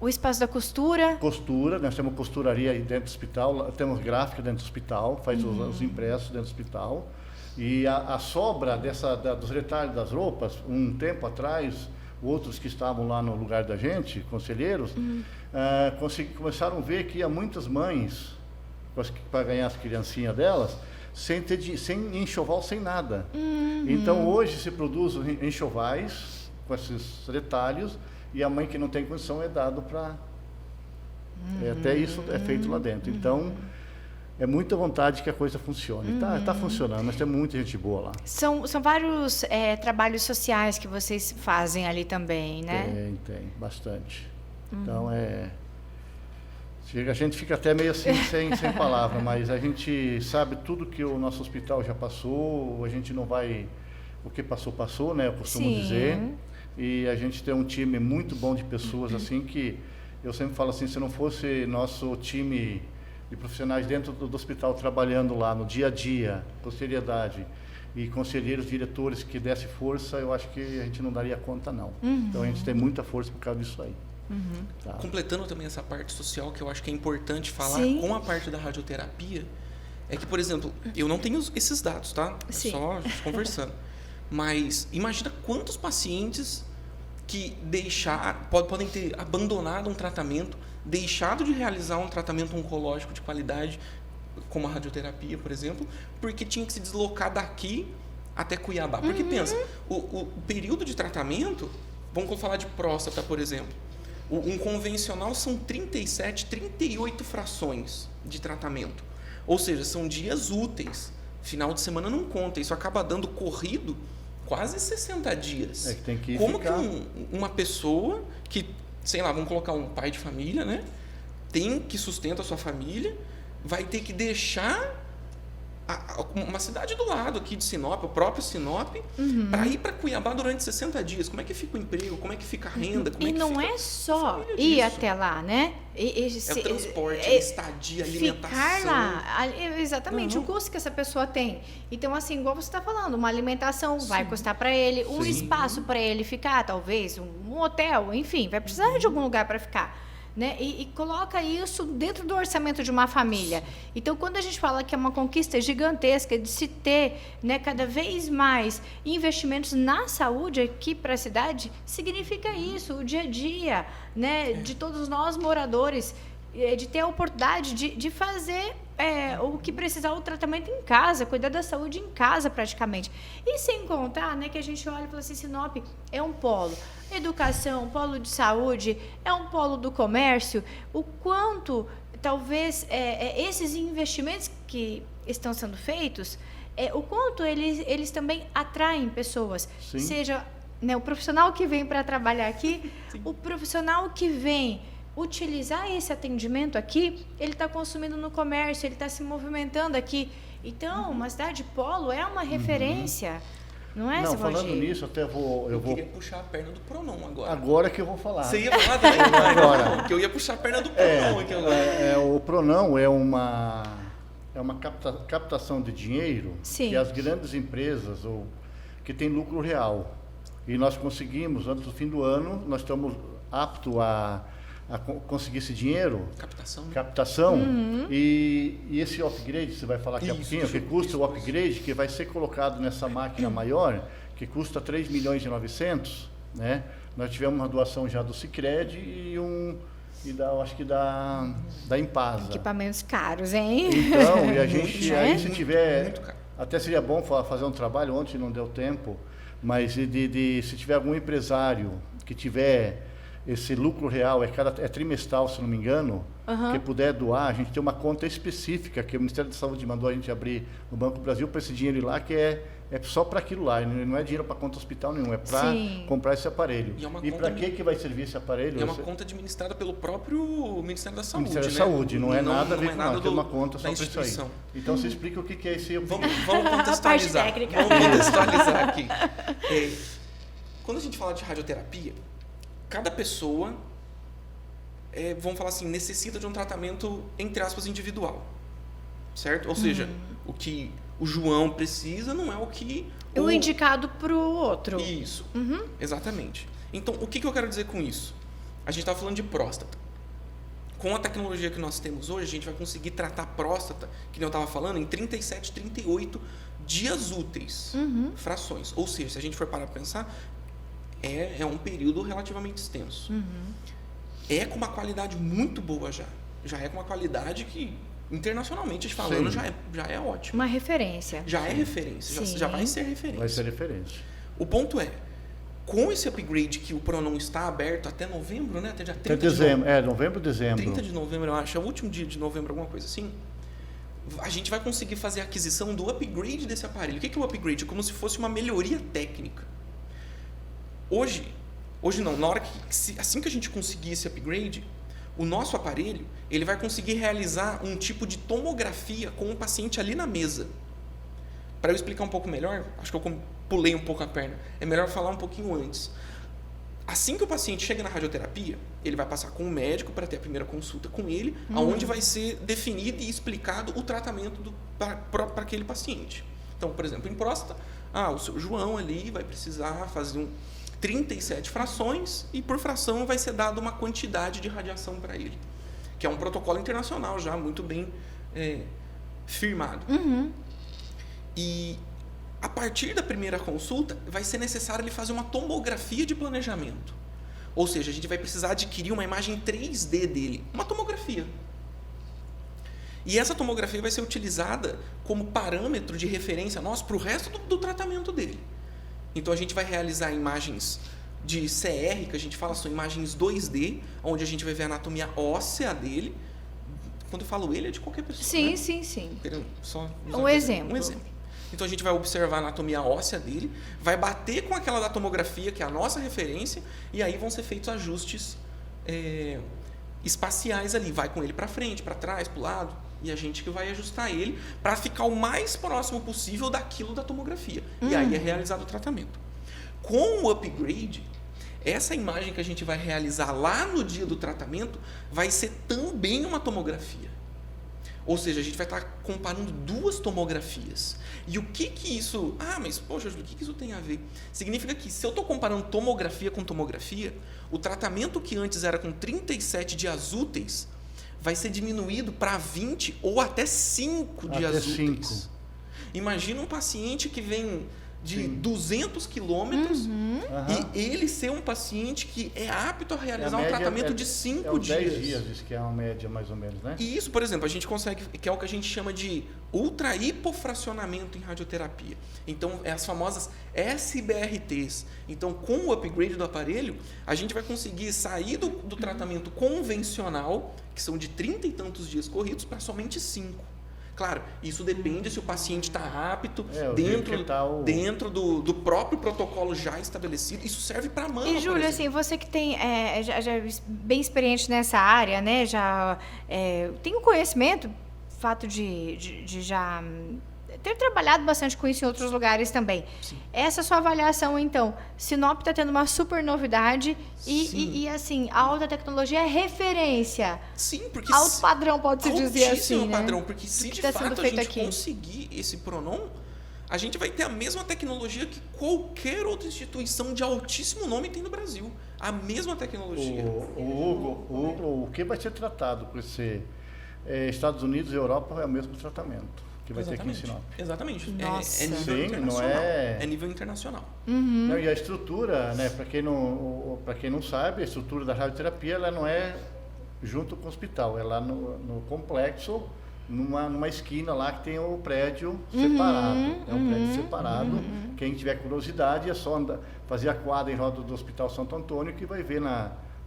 O espaço da costura? Costura, nós temos costuraria aí dentro do hospital, temos gráfica dentro do hospital, faz os impressos dentro do hospital. E a sobra dos retalhos das roupas, um tempo atrás, outros que estavam lá no lugar da gente, conselheiros, começaram a ver que há muitas mães, para ganhar as criancinhas delas, sem enxoval, sem nada. Então, hoje se produz enxovais com esses retalhos e a mãe que não tem condição é dado para Até isso é feito lá dentro. Então, é muita vontade que a coisa funcione. Tá funcionando, mas tem muita gente boa lá. São vários trabalhos sociais que vocês fazem ali também, né? Tem, bastante. Então, a gente fica até meio assim, sem palavra, mas a gente sabe tudo que o nosso hospital já passou, a gente não vai... O que passou, né? Eu costumo dizer. E a gente tem um time muito bom de pessoas, assim, que eu sempre falo assim, se não fosse nosso time de profissionais dentro do hospital trabalhando lá no dia a dia, com seriedade, e conselheiros, diretores que desse força, eu acho que a gente não daria conta, não. Então a gente tem muita força por causa disso aí. Tá. Completando também essa parte social, que eu acho que é importante falar com a parte da radioterapia, é que, por exemplo, eu não tenho esses dados, tá? É só a gente conversando. Mas imagina quantos pacientes que podem ter abandonado um tratamento, deixado de realizar um tratamento oncológico de qualidade, como a radioterapia, por exemplo, porque tinha que se deslocar daqui até Cuiabá. Porque pensa, o período de tratamento, vamos falar de próstata, por exemplo, um convencional são 37, 38 frações de tratamento. Ou seja, são dias úteis. Final de semana não conta. Isso acaba dando corrido quase 60 dias. É que tem que Como ficar... que uma pessoa que, sei lá, vamos colocar um pai de família, né? Tem que sustenta a sua família, vai ter que deixar uma cidade do lado aqui de Sinop, o próprio Sinop, para ir para Cuiabá durante 60 dias. Como é que fica o emprego? Como é que fica a renda? Como E é que não fica é só ir até lá, né? É o transporte, a estadia, a alimentação. Ficar lá, exatamente, o custo que essa pessoa tem. Então, assim, igual você está falando, uma alimentação vai custar para ele, um espaço para ele ficar, talvez, um hotel, enfim, vai precisar de algum lugar para ficar. Né? E coloca isso dentro do orçamento de uma família. Então, quando a gente fala que é uma conquista gigantesca de se ter, né, cada vez mais investimentos na saúde aqui para a cidade, significa isso, o dia a dia, né, de todos nós moradores, de ter a oportunidade de fazer o que precisar, o tratamento em casa, cuidar da saúde em casa praticamente. E sem contar, né, que a gente olha e fala assim, Sinop é um polo. Educação, polo de saúde, é um polo do comércio. O quanto, talvez, esses investimentos que estão sendo feitos, o quanto eles também atraem pessoas. Sim. Seja, né, o profissional que vem para trabalhar aqui, o profissional que vem utilizar esse atendimento aqui, ele está consumindo no comércio, ele está se movimentando aqui. Então, uma cidade polo é uma referência, não é, Não, falando nisso, até eu queria puxar a perna do Pronom agora. Agora que eu vou falar. Você ia falar também? Agora. Que eu ia puxar a perna do Pronom aqui agora. O Pronom é uma captação de dinheiro que as grandes empresas que têm lucro real. E nós conseguimos, antes do fim do ano, nós estamos aptos a conseguir esse dinheiro, captação e esse upgrade, você vai falar que é pouquinho, que custa o upgrade, que vai ser colocado nessa máquina maior, que custa 3 milhões e 900, né? Nós tivemos uma doação já do Sicredi acho que da Impasa. Equipamentos caros, hein? Então, e a gente, aí se tiver, até seria bom fazer um trabalho, ontem não deu tempo, mas se tiver algum empresário que tiver esse lucro real, é trimestral, se não me engano, que puder doar, a gente tem uma conta específica que o Ministério da Saúde mandou a gente abrir no Banco do Brasil para esse dinheiro ir lá, que é só para aquilo lá, não é dinheiro para conta hospital nenhum, é para comprar esse aparelho. E para que vai servir esse aparelho? É uma conta administrada pelo próprio Ministério da Saúde. Ministério da Saúde, não é nada a ver com nada, tem uma conta só para isso aí. Então você explica o que é esse... Vamos contextualizar. Vamos contextualizar aqui. Quando a gente fala de radioterapia, cada pessoa, vamos falar assim, necessita de um tratamento, entre aspas, individual. Certo? Ou seja, o que o João precisa não é o que... O indicado para o outro. Isso, exatamente. Então, o que eu quero dizer com isso? A gente está falando de próstata. Com a tecnologia que nós temos hoje, a gente vai conseguir tratar próstata, que eu estava falando, em 37, 38 dias úteis, frações. Ou seja, se a gente for parar para pensar, é um período relativamente extenso. É com uma qualidade muito boa já. Já é com uma qualidade que, internacionalmente falando, já é ótimo. Uma referência. Já é referência, já vai ser referência. Vai ser referência. O ponto é, Com esse upgrade que o Pronon está aberto até novembro, né? Até dia 30 Até dezembro, novembro, dezembro. 30 de novembro, eu acho, é o último dia de novembro, alguma coisa assim. A gente vai conseguir fazer a aquisição do upgrade desse aparelho. O que é o upgrade? É como se fosse uma melhoria técnica. Hoje não, na hora assim que a gente conseguir esse upgrade, o nosso aparelho, ele vai conseguir realizar um tipo de tomografia com o paciente ali na mesa. Para eu explicar um pouco melhor, acho que eu pulei um pouco a perna, é melhor falar um pouquinho antes. Assim que o paciente chega na radioterapia, ele vai passar com o médico para ter a primeira consulta com ele, onde vai ser definido e explicado o tratamento para aquele paciente. Então, por exemplo, em próstata, o seu João ali vai precisar fazer 37 frações e por fração vai ser dada uma quantidade de radiação para ele, que é um protocolo internacional já muito bem firmado. E a partir da primeira consulta, vai ser necessário ele fazer uma tomografia de planejamento. Ou seja, a gente vai precisar adquirir uma imagem 3D dele, uma tomografia. E essa tomografia vai ser utilizada como parâmetro de referência nosso para o resto do tratamento dele. Então, a gente vai realizar imagens de CR, que a gente fala, são imagens 2D, onde a gente vai ver a anatomia óssea dele. Quando eu falo ele, é de qualquer pessoa. Sim, né? sim. Só Um exemplo. Então, a gente vai observar a anatomia óssea dele, vai bater com aquela da tomografia, que é a nossa referência, e aí vão ser feitos ajustes espaciais ali. Vai com ele para frente, para trás, para o lado, e a gente que vai ajustar ele para ficar o mais próximo possível daquilo da tomografia. E aí é realizado o tratamento. Com o upgrade, essa imagem que a gente vai realizar lá no dia do tratamento vai ser também uma tomografia. Ou seja, a gente vai estar comparando duas tomografias. E o que isso... mas, poxa, Júlio, o que isso tem a ver? Significa que, se eu estou comparando tomografia com tomografia, o tratamento que antes era com 37 dias úteis vai ser diminuído para 20 ou até 5 dias úteis. Imagina um paciente que vem de 200 quilômetros e ele ser um paciente que é apto a realizar um tratamento de 5 dias. 10 dias, diz que é uma média mais ou menos, né? E isso, por exemplo, a gente consegue, que é o que a gente chama de ultra-hipofracionamento em radioterapia. Então, é as famosas SBRTs. Então, com o upgrade do aparelho, a gente vai conseguir sair do tratamento convencional, que são de 30 e tantos dias corridos, para somente 5. Claro, isso depende se o paciente está apto dentro do próprio protocolo já estabelecido. Isso serve para a mama. E, Júlio, assim, você que tem já bem experiente nessa área, né? Já tem o conhecimento, fato de já ter trabalhado bastante com isso em outros lugares também. Sim. Essa sua avaliação, então, Sinop está tendo uma super novidade e assim, a alta tecnologia é referência. Sim, porque... Alto padrão, pode-se dizer assim, altíssimo padrão, né? porque se de tá fato a gente aqui conseguir esse Pronon, a gente vai ter a mesma tecnologia que qualquer outra instituição de altíssimo nome tem no Brasil. A mesma tecnologia. O que vai ser tratado por esse Estados Unidos e Europa é o mesmo tratamento que vai ter aqui em Sinop. Exatamente. Nossa. É nível internacional. É nível internacional. Não, e a estrutura, né, para quem não sabe, a estrutura da radioterapia ela não é junto com o hospital, é lá no complexo, numa esquina lá que tem o prédio separado. É um prédio separado. Quem tiver curiosidade é só fazer a quadra em roda do Hospital Santo Antônio que vai ver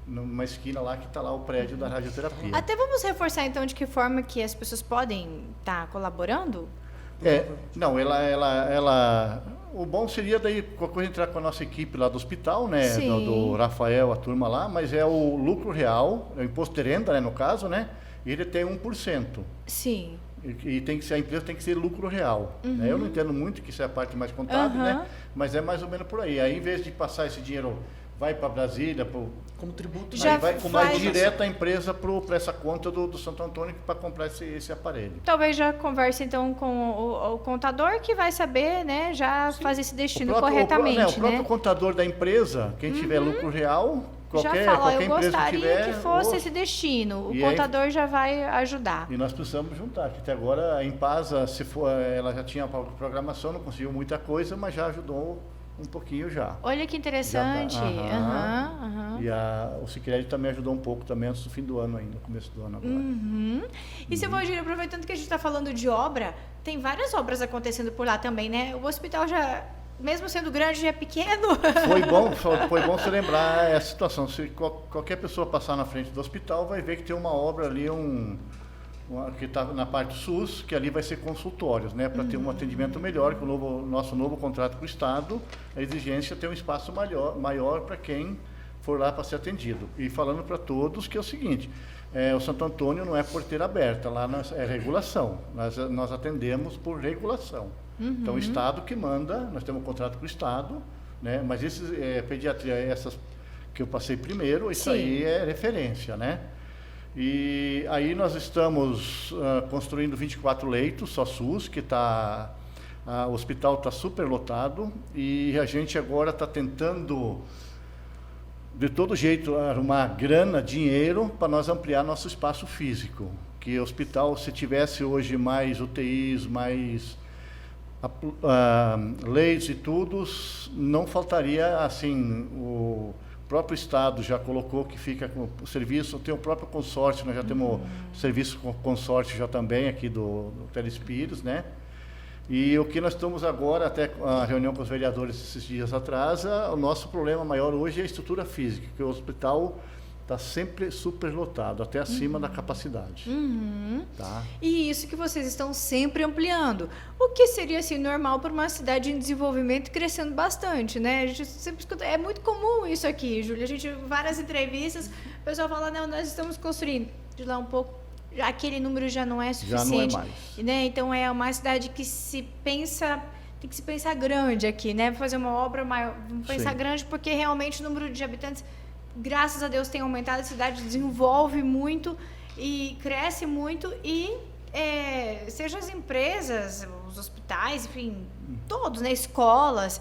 numa esquina lá que está lá o prédio da radioterapia. Até vamos reforçar então de que forma que as pessoas podem estar colaborando? Não, ela o bom seria daí qualquer coisa entrar com a nossa equipe lá do hospital, né, do Rafael, a turma lá, mas é o lucro real, é o imposto de renda, né, no caso, né, e ele tem 1%. Sim. E a empresa tem que ser lucro real. Né? Eu não entendo muito que isso é a parte mais contábil, né, mas é mais ou menos por aí. Aí, em vez de passar esse dinheiro vai para Brasília, como tributo, vai direto à empresa para essa conta do Santo Antônio para comprar esse aparelho. Talvez já converse então com o contador que vai saber, né, já fazer esse destino corretamente. O próprio contador da empresa, quem tiver lucro real, qualquer eu gostaria tiver, que fosse esse destino. O contador já vai ajudar. E nós precisamos juntar, que até agora a Impasa, ela já tinha programação, não conseguiu muita coisa, mas já ajudou um pouquinho já. Olha que interessante. E o Sicredi também ajudou um pouco também antes do fim do ano ainda, no começo do ano agora. E seu Valdir, aproveitando que a gente está falando de obra, tem várias obras acontecendo por lá também, né? O hospital mesmo sendo grande, é pequeno. Foi bom você lembrar essa situação. Se qualquer pessoa passar na frente do hospital vai ver que tem uma obra ali, que está na parte SUS, que ali vai ser consultórios, né, para ter um atendimento melhor, que o nosso novo contrato com o Estado, a exigência é ter um espaço maior para quem for lá para ser atendido. E falando para todos que é o seguinte, o Santo Antônio não é porteira aberta, lá é regulação, nós atendemos por regulação. Então o Estado que manda, nós temos um contrato com o Estado, né, mas esses, pediatria, essas que eu passei primeiro, isso aí é referência, né? E aí nós estamos construindo 24 leitos, só SUS, que o hospital está super lotado e a gente agora está tentando, de todo jeito, arrumar grana, dinheiro, para nós ampliar nosso espaço físico. Que o hospital, se tivesse hoje mais UTIs, mais leitos e tudo, não faltaria, assim, o próprio Estado já colocou que fica com o serviço, tem o próprio consórcio, nós já temos serviço com consórcio já também aqui do Telespires, né? E o que nós estamos agora, até a reunião com os vereadores esses dias atrás, o nosso problema maior hoje é a estrutura física, que o hospital está sempre superlotado, até acima da capacidade. Tá? E isso que vocês estão sempre ampliando. O que seria assim, normal para uma cidade em desenvolvimento crescendo bastante, né? A gente sempre escuta, é muito comum isso aqui, Júlia. A gente, várias entrevistas, o pessoal fala, não, nós estamos construindo. De lá um pouco, aquele número já não é suficiente. Já não é mais. Né? Então, é uma cidade que tem que se pensar grande aqui, né? Fazer uma obra maior, pensar grande, porque realmente o número de habitantes, graças a Deus, tem aumentado, a cidade desenvolve muito e cresce muito e seja as empresas, os hospitais, enfim, todos, né, escolas,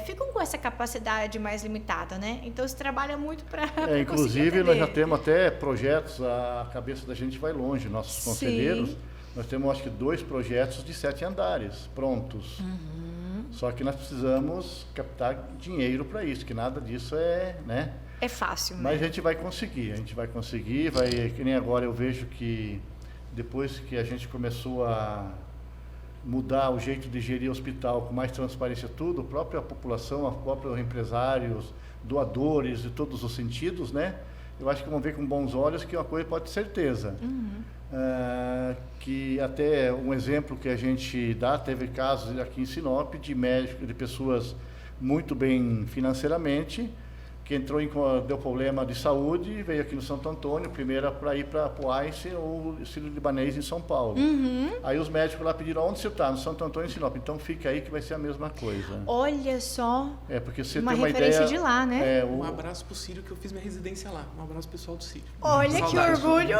ficam com essa capacidade mais limitada, né? Então se trabalha muito para inclusive nós já temos até projetos, a cabeça da gente vai longe, nossos conselheiros, nós temos acho que 2 projetos de 7 andares prontos. Só que nós precisamos captar dinheiro para isso, que nada disso né? É fácil, né? Mas a gente vai conseguir, que nem agora eu vejo que depois que a gente começou a mudar o jeito de gerir o hospital com mais transparência tudo, a própria população, os próprios empresários, doadores de todos os sentidos, né? Eu acho que vão ver com bons olhos que uma coisa pode ter certeza. Que até um exemplo que a gente dá, teve casos aqui em Sinop de médicos, de pessoas muito bem financeiramente, que deu problema de saúde, veio aqui no Santo Antônio, primeiro para ir para o Einstein ou o Sírio-Libanês em São Paulo. Aí os médicos lá pediram, onde você está? No Santo Antônio em Sinop. Então fica aí que vai ser a mesma coisa. Olha só, porque você uma tem uma referência ideia, de lá, né? Um abraço pro Sírio, que eu fiz minha residência lá. Um abraço pessoal do Sírio. Olha Saudades. que orgulho!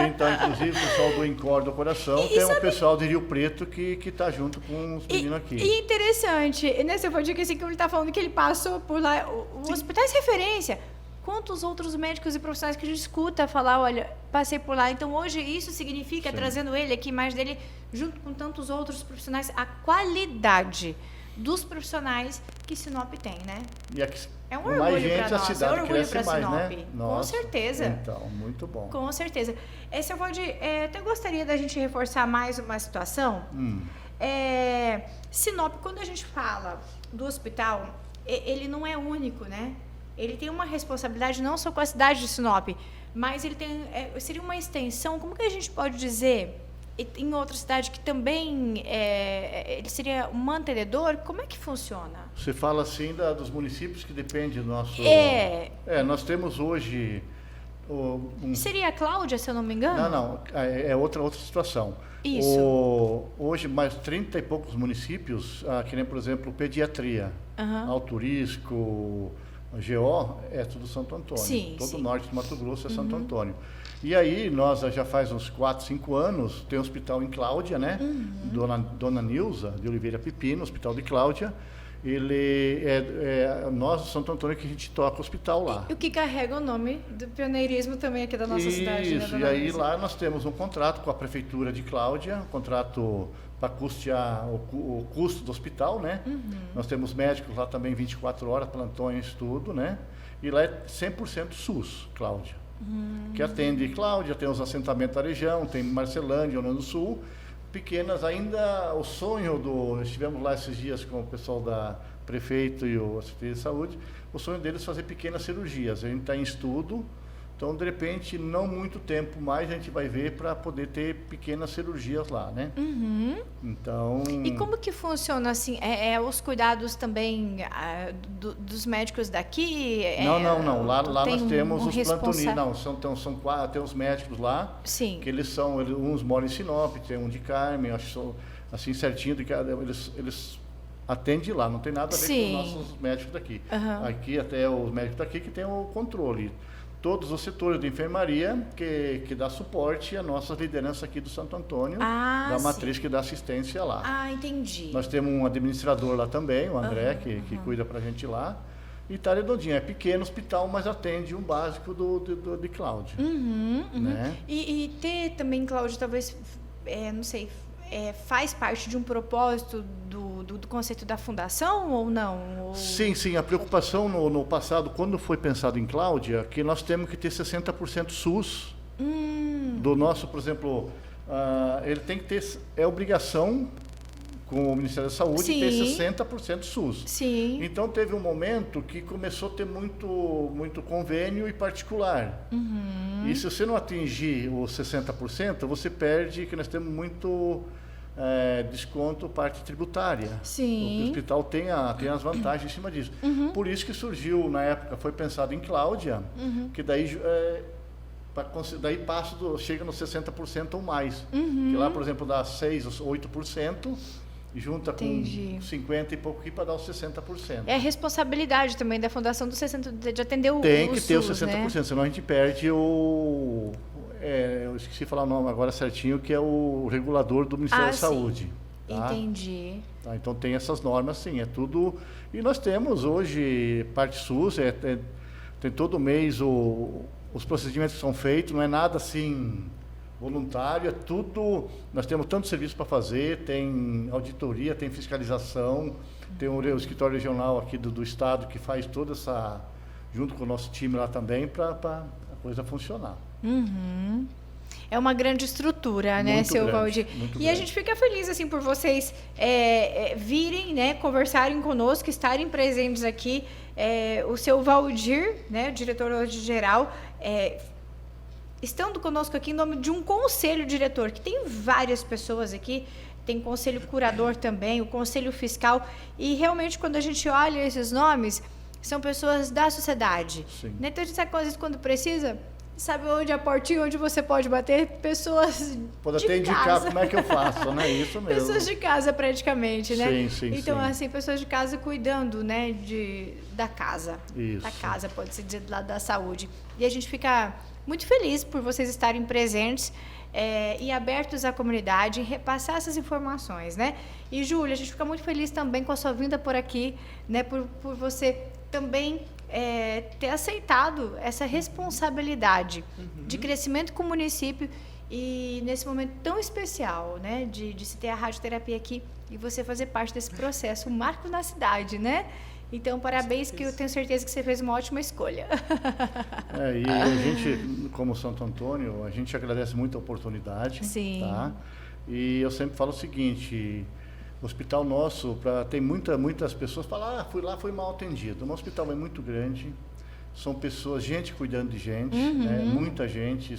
Então, inclusive, o pessoal do Incor do Coração, tem um pessoal de Rio Preto que está junto com os meninos aqui. E interessante, né? Você pode dizer que assim, que ele está falando que ele passou por lá, o hospital é referência. Quantos outros médicos e profissionais que a gente escuta falar, olha, passei por lá. Então, hoje, isso significa, trazendo ele aqui, mais dele, junto com tantos outros profissionais, a qualidade dos profissionais que Sinop tem, né? E aqui, é um orgulho mais gente, para a nós, cidade é um orgulho para mais, Sinop. né? Com certeza. Então, muito bom. Com certeza. Seu Valdir, até gostaria da gente reforçar mais uma situação. Sinop, quando a gente fala do hospital, ele não é único, né? Ele tem uma responsabilidade não só com a cidade de Sinop, mas ele tem, seria uma extensão, como que a gente pode dizer, em outra cidade que também ele seria um mantenedor? Como é que funciona? Você fala assim dos municípios que dependem do nosso... nós temos hoje... Seria a Cláudia, se eu não me engano? Não, é outra situação. Isso. Hoje, mais 30 e poucos municípios, que nem, por exemplo, pediatria, Alto Risco, GO, é tudo Santo Antônio. Sim, Todo sim. o norte do Mato Grosso é Santo Antônio. E aí, nós já faz uns 4, 5 anos, tem um hospital em Cláudia, né? Dona Nilza, de Oliveira Pepino, Hospital de Cláudia. Ele nós, do Santo Antônio, que a gente toca o hospital lá. E o que carrega o nome do pioneirismo também aqui da nossa cidade, né? Isso, e aí lá nós temos um contrato com a Prefeitura de Cláudia, um contrato para custear o custo do hospital, né? Nós temos médicos lá também 24 horas, plantões, tudo, né? E lá é 100% SUS, Cláudia. Que atende Cláudia, tem os assentamentos da região, tem Marcelândia, Rio Grande do Sul, pequenas ainda. O sonho estivemos lá esses dias com o pessoal da prefeito e o Secretaria de Saúde, o sonho deles é fazer pequenas cirurgias. A gente está em estudo, então de repente, não muito tempo mais, a gente vai ver para poder ter pequenas cirurgias lá, né? Então... E como que funciona assim? Os cuidados também dos médicos daqui? Não. Lá nós temos os plantonistas. Não, são 4, tem os médicos lá. Sim. Que uns moram em Sinop, tem um de Carmen, acho que são assim certinho, eles atendem lá, não tem nada a ver com os nossos médicos daqui. Aqui até os médicos daqui que tem o controle. Todos os setores de enfermaria que dá suporte à nossa liderança aqui do Santo Antônio, da matriz que dá assistência lá. Entendi. Nós temos um administrador lá também, o André, que cuida pra gente lá. E está redondinho, é pequeno hospital, mas atende um básico de Cláudio. Né? E ter também, Cláudio, talvez, não sei, faz parte de um propósito do conceito da fundação ou não? Sim. A preocupação no passado, quando foi pensado em Cláudia, que nós temos que ter 60% SUS do nosso, por exemplo, ele tem que ter, obrigação com o Ministério da Saúde, ter 60% SUS. Sim. Então teve um momento que começou a ter muito convênio e particular. E se você não atingir os 60%, você perde, que nós temos muito desconto parte tributária. Sim. O hospital tem as vantagens em cima disso. Por isso que surgiu, na época, foi pensado em Cláudia, que daí chega nos 60% ou mais. Que lá, por exemplo, dá 6% ou 8%. Junta com 50 e pouco aqui para dar os 60%. É a responsabilidade também da fundação do 60% de atender o Tem que ter os SUS, 60%, né? Senão a gente perde eu esqueci de falar o nome agora certinho, que é o regulador do Ministério da Saúde. Tá? Entendi. Tá, então tem essas normas, sim, é tudo. E nós temos hoje parte SUS, tem todo mês os procedimentos que são feitos, não é nada assim voluntário, é tudo. Nós temos tanto serviço para fazer, tem auditoria, tem fiscalização, tem o escritório regional aqui do estado que faz toda essa, junto com o nosso time lá também, para a coisa funcionar. É uma grande estrutura, né, seu Valdir? E a gente fica feliz assim por vocês virem, né, conversarem conosco, estarem presentes aqui. O seu Valdir, né, o diretor-geral, estando conosco aqui em nome de um conselho diretor, que tem várias pessoas aqui, tem conselho curador também, o conselho fiscal, e realmente quando a gente olha esses nomes, são pessoas da sociedade. Né? Então a gente sabe quando precisa, sabe onde a portinha, onde você pode bater, pessoas pode de até indicar casa. Como é que eu faço, né? Isso mesmo. Pessoas de casa praticamente, né? Sim. Então, assim, pessoas de casa cuidando, né, da casa. Isso. Da casa, pode-se dizer, do lado da saúde. E a gente fica muito feliz por vocês estarem presentes e abertos à comunidade e repassar essas informações, né? E, Júlia, a gente fica muito feliz também com a sua vinda por aqui, né? Por você também ter aceitado essa responsabilidade de crescimento com o município e nesse momento tão especial, né? De se ter a radioterapia aqui e você fazer parte desse processo, um marco na cidade, né? Então, parabéns, que eu tenho certeza que você fez uma ótima escolha. E a gente, como Santo Antônio, a gente agradece muito a oportunidade. Sim. Tá? E eu sempre falo o seguinte, o hospital nosso, tem muitas pessoas que falam, fui lá, fui mal atendido. O nosso hospital é muito grande, são pessoas, gente cuidando de gente, né? Muita gente.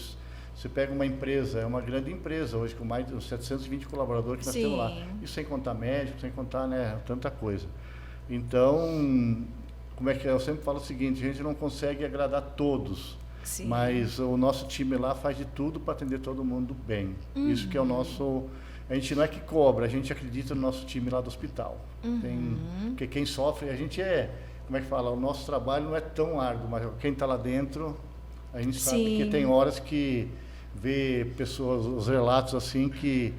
Você pega uma empresa, é uma grande empresa hoje, com mais de 720 colaboradores que nós temos lá. E sem contar médicos, sem contar, né, tanta coisa. Então, eu sempre falo o seguinte, a gente não consegue agradar todos, mas o nosso time lá faz de tudo para atender todo mundo bem. Isso que é o nosso... A gente não é que cobra, a gente acredita no nosso time lá do hospital. Porque quem sofre, a gente o nosso trabalho não é tão árduo, mas quem está lá dentro, a gente sabe que tem horas que vê pessoas, os relatos assim que...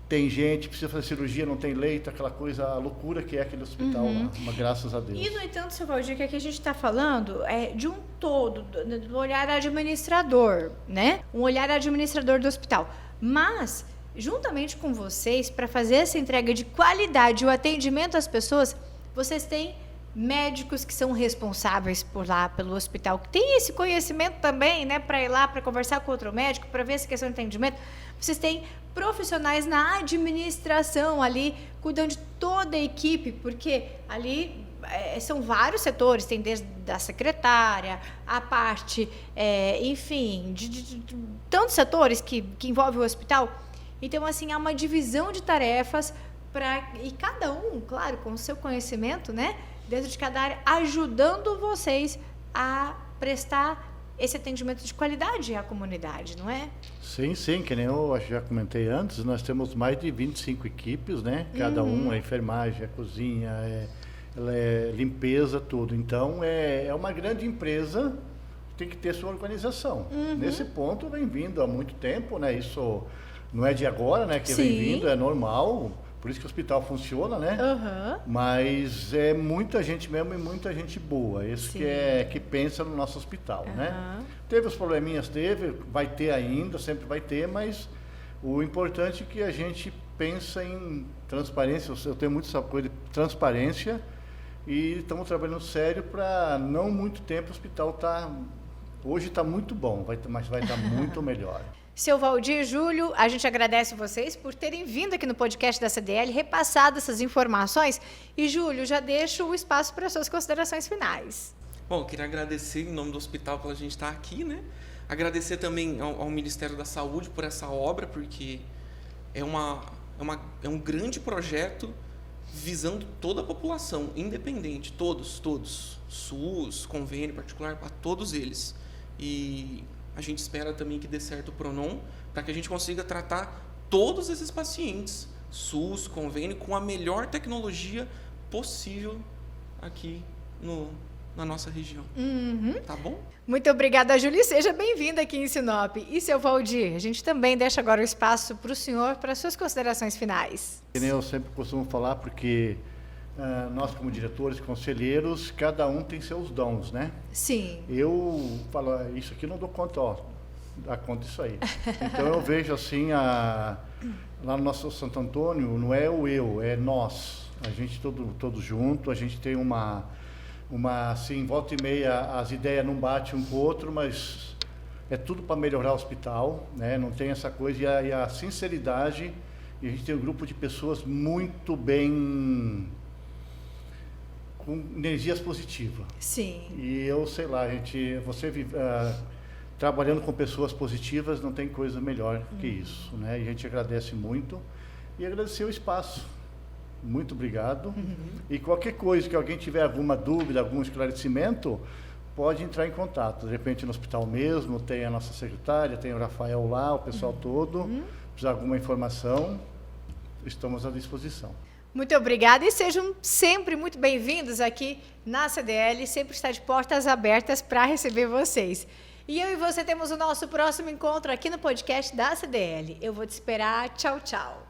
Tem gente que precisa fazer cirurgia, não tem leito, aquela coisa, a loucura que é aquele hospital lá, mas graças a Deus. E, no entanto, seu Valdir, que aqui a gente está falando de um todo, do olhar administrador, né? Um olhar administrador do hospital. Mas, juntamente com vocês, para fazer essa entrega de qualidade, o atendimento às pessoas, vocês têm médicos que são responsáveis por lá, pelo hospital, que tem esse conhecimento também, né, para ir lá, para conversar com outro médico, para ver essa questão de atendimento. Vocês têm profissionais na administração ali, cuidando de toda a equipe, porque ali são vários setores, tem desde a secretária, a parte, enfim, de tantos setores que envolvem o hospital. Então, assim, há uma divisão de tarefas e cada um, claro, com o seu conhecimento, né, dentro de cada área, ajudando vocês a prestar esse atendimento de qualidade à comunidade, não é? Sim, que nem eu já comentei antes, nós temos mais de 25 equipes, né? Cada uma, enfermagem, a cozinha, limpeza, tudo. Então, é uma grande empresa, tem que ter sua organização. Nesse ponto, vem vindo há muito tempo, né? Isso não é de agora, né? Que vem vindo, é normal. Por isso que o hospital funciona, né? Mas é muita gente mesmo e muita gente boa. Esse que pensa no nosso hospital, né? Teve os probleminhas, vai ter ainda, sempre vai ter, mas o importante é que a gente pensa em transparência. Eu tenho muito essa coisa de transparência e estamos trabalhando sério para não muito tempo o hospital hoje está muito bom, mas vai estar muito melhor. Seu Valdir e Júlio, a gente agradece vocês por terem vindo aqui no podcast da CDL, repassado essas informações. E, Júlio, já deixo o espaço para suas considerações finais. Bom, queria agradecer em nome do hospital pela gente estar aqui, né? Agradecer também ao Ministério da Saúde por essa obra, porque é um grande projeto visando toda a população, independente, todos, SUS, convênio particular, para todos eles. E a gente espera também que dê certo o Pronon, para que a gente consiga tratar todos esses pacientes, SUS, convênio, com a melhor tecnologia possível aqui na nossa região. Tá bom? Muito obrigada, Júlia. Seja bem-vinda aqui em Sinop. E, seu Valdir, a gente também deixa agora o espaço para o senhor, para suas considerações finais. Eu sempre costumo falar, porque nós, como diretores, conselheiros, cada um tem seus dons, né? Sim. Eu falo, isso aqui não dou conta, dá conta disso aí. Então, eu vejo assim, lá no nosso Santo Antônio, não é o eu, é nós. A gente todos juntos, a gente tem assim, volta e meia, as ideias não batem um com o outro, mas é tudo para melhorar o hospital, né? Não tem essa coisa, e a sinceridade, e a gente tem um grupo de pessoas muito bem, com energias positivas. Sim. E eu sei lá, trabalhando com pessoas positivas, não tem coisa melhor que isso, né? E a gente agradece muito e agradecer o espaço. Muito obrigado. E qualquer coisa que alguém tiver alguma dúvida, algum esclarecimento, pode entrar em contato. De repente no hospital mesmo, tem a nossa secretária, tem o Rafael lá, o pessoal todo. Precisar de alguma informação, estamos à disposição. Muito obrigada e sejam sempre muito bem-vindos aqui na CDL, sempre está de portas abertas para receber vocês. E eu e você temos o nosso próximo encontro aqui no podcast da CDL. Eu vou te esperar. Tchau, tchau.